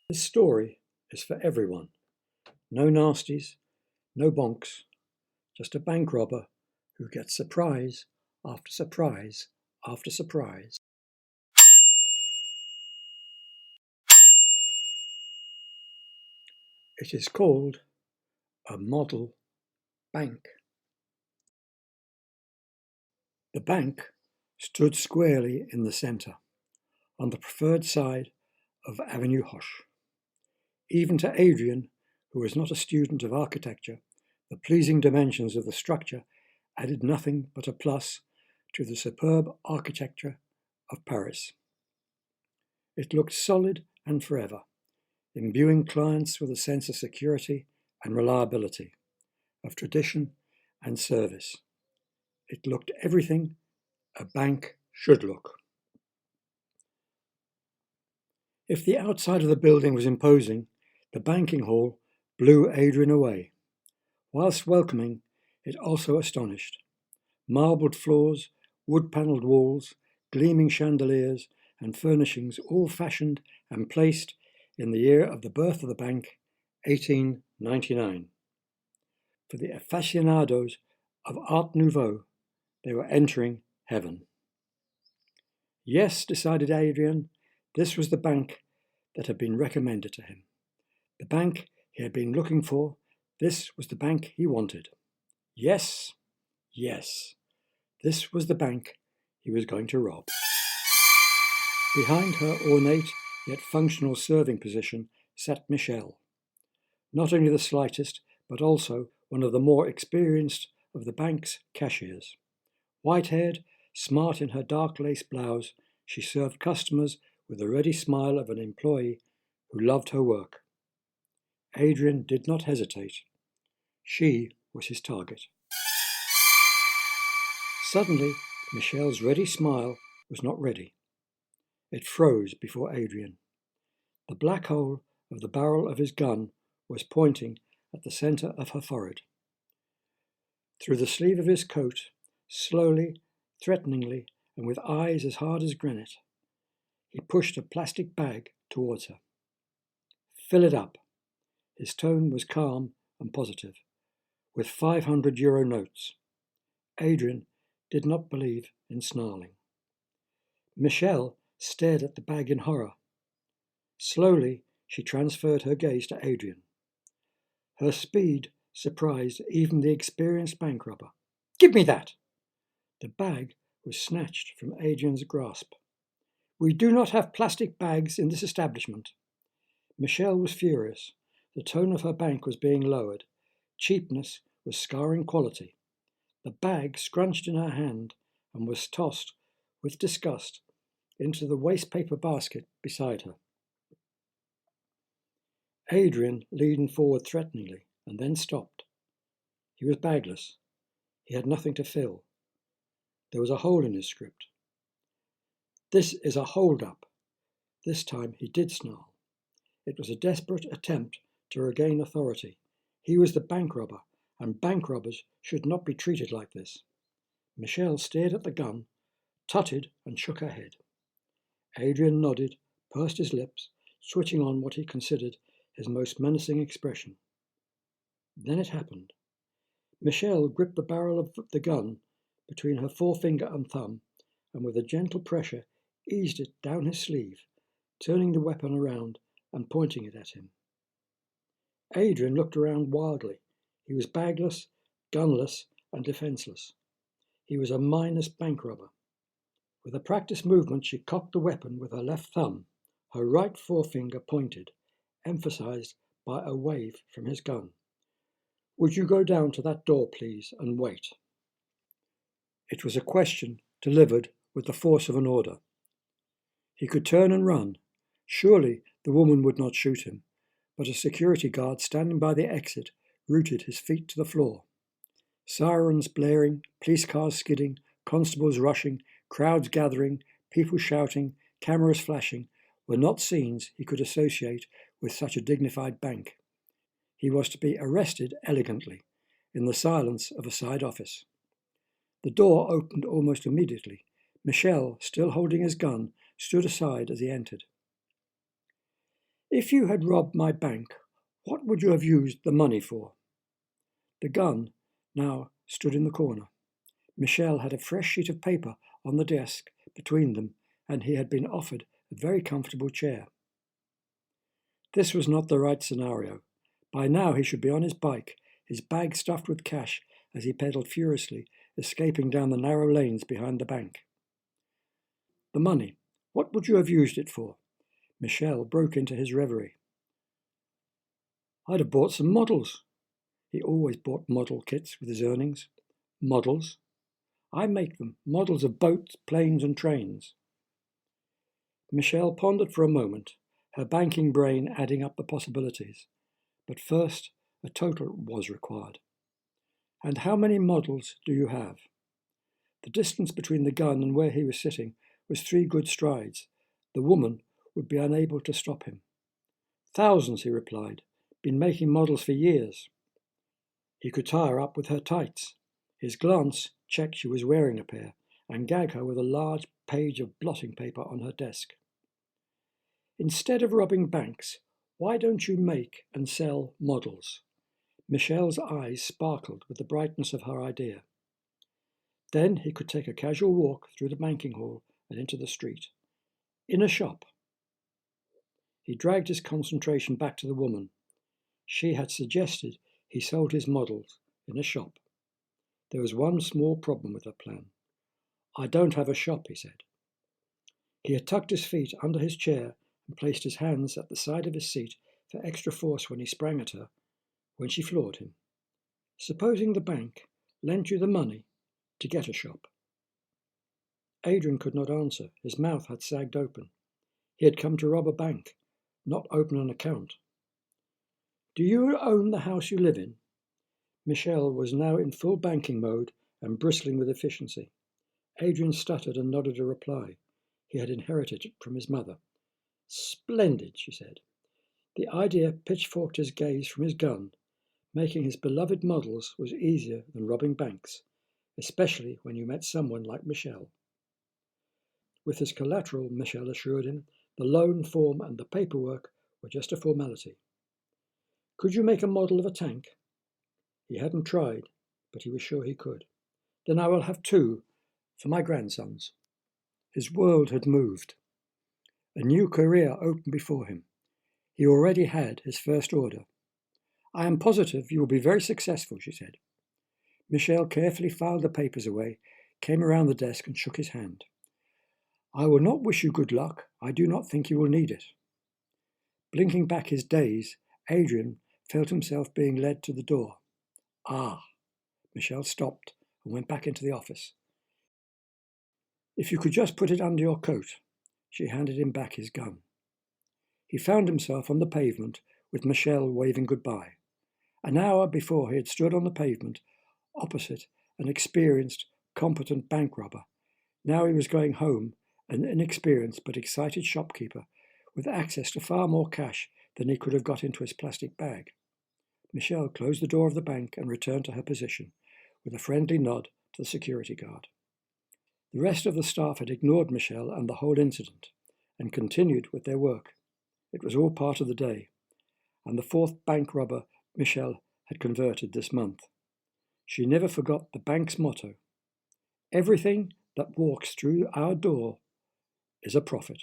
This story is for everyone. No nasties, no bonks, just a bank robber who gets surprise after surprise after surprise. It is called a model bank. The bank stood squarely in the centre, on the preferred side of Avenue Hoche. Even to Adrian, who was not a student of architecture, the pleasing dimensions of the structure added nothing but a plus to the superb architecture of Paris. It looked solid and forever, imbuing clients with a sense of security and reliability, of tradition and service. It looked everything a bank should look. If the outside of the building was imposing, the banking hall blew Adrian away. Whilst welcoming, it also astonished. Marbled floors, wood-panelled walls, gleaming chandeliers, and furnishings all fashioned and placed in the year of the birth of the bank, 1899. For the aficionados of Art Nouveau, they were entering heaven. Yes, decided Adrian, this was the bank that had been recommended to him. The bank he had been looking for, this was the bank he wanted. Yes, yes, this was the bank he was going to rob. Behind her ornate yet functional serving position sat Michelle, not only the slightest, but also one of the more experienced of the bank's cashiers. White-haired, smart in her dark lace blouse, she served customers with the ready smile of an employee who loved her work. Adrian did not hesitate. She was his target. Suddenly, Michelle's ready smile was not ready. It froze before Adrian. The black hole of the barrel of his gun was pointing at the centre of her forehead. Through the sleeve of his coat, slowly, threateningly, and with eyes as hard as granite, he pushed a plastic bag towards her. Fill it up. His tone was calm and positive, with 500 euro notes. Adrian did not believe in snarling. Michelle stared at the bag in horror. Slowly, she transferred her gaze to Adrian. Her speed surprised even the experienced bank robber. Give me that! The bag was snatched from Adrian's grasp. We do not have plastic bags in this establishment. Michelle was furious. The tone of her bank was being lowered. Cheapness was scarring quality. The bag scrunched in her hand and was tossed, with disgust, into the waste paper basket beside her. Adrian leaned forward threateningly and then stopped. He was bagless. He had nothing to fill. There was a hole in his script. This is a hold-up. This time he did snarl. It was a desperate attempt to regain authority. He was the bank robber, and bank robbers should not be treated like this. Michelle stared at the gun, tutted and shook her head. Adrian nodded, pursed his lips, switching on what he considered his most menacing expression. Then it happened. Michelle gripped the barrel of the gun between her forefinger and thumb, and with a gentle pressure eased it down his sleeve, turning the weapon around and pointing it at him. Adrian looked around wildly. He was bagless, gunless, and defenceless. He was a minus bank robber. With a practiced movement, she cocked the weapon with her left thumb, her right forefinger pointed, emphasized by a wave from his gun. Would you go down to that door, please, and wait? It was a question delivered with the force of an order. He could turn and run. Surely the woman would not shoot him, but a security guard standing by the exit rooted his feet to the floor. Sirens blaring, police cars skidding, constables rushing, crowds gathering, people shouting, cameras flashing were not scenes he could associate with such a dignified bank. He was to be arrested elegantly, in the silence of a side office. The door opened almost immediately. Michelle, still holding his gun, stood aside as he entered. If you had robbed my bank, what would you have used the money for? The gun now stood in the corner. Michel had a fresh sheet of paper on the desk between them, and he had been offered a very comfortable chair. This was not the right scenario. By now he should be on his bike, his bag stuffed with cash as he pedalled furiously, escaping down the narrow lanes behind the bank. The money, what would you have used it for? Michel broke into his reverie. I'd have bought some models. He always bought model kits with his earnings. Models? I make them, models of boats, planes, and trains. Michel pondered for a moment, her banking brain adding up the possibilities. But first, a total was required. And how many models do you have? The distance between the gun and where he was sitting was 3 good strides. The woman would be unable to stop him. Thousands, he replied. Been making models for years. He could tie her up with her tights. His glance checked she was wearing a pair, and gag her with a large page of blotting paper on her desk. Instead of robbing banks, why don't you make and sell models? Michel's eyes sparkled with the brightness of her idea. Then he could take a casual walk through the banking hall and into the street. In a shop. He dragged his concentration back to the woman. She had suggested he sold his models in a shop. There was one small problem with her plan. I don't have a shop, he said. He had tucked his feet under his chair and placed his hands at the side of his seat for extra force when he sprang at her, when she floored him. Supposing the bank lent you the money to get a shop? Adrian could not answer. His mouth had sagged open. He had come to rob a bank, not open an account. Do you own the house you live in? Michel was now in full banking mode and bristling with efficiency. Adrian stuttered and nodded a reply. He had inherited it from his mother. Splendid, she said. The idea pitchforked his gaze from his gun. Making his beloved models was easier than robbing banks, especially when you met someone like Michel. With his collateral, Michel assured him, the loan form and the paperwork were just a formality. Could you make a model of a tank? He hadn't tried, but he was sure he could. Then I will have 2 for my grandsons. His world had moved. A new career opened before him. He already had his first order. I am positive you will be very successful, she said. Michel carefully filed the papers away, came around the desk and shook his hand. I will not wish you good luck. I do not think you will need it. Blinking back his daze, Adrian felt himself being led to the door. Ah! Michel stopped and went back into the office. If you could just put it under your coat. She handed him back his gun. He found himself on the pavement with Michel waving goodbye. An hour before he had stood on the pavement opposite an experienced, competent bank robber. Now he was going home, an inexperienced but excited shopkeeper with access to far more cash than he could have got into his plastic bag. Michel closed the door of the bank and returned to her position, with a friendly nod to the security guard. The rest of the staff had ignored Michel and the whole incident, and continued with their work. It was all part of the day, and the 4th bank robber Michel had converted this month. She never forgot the bank's motto, everything that walks through our door is a profit.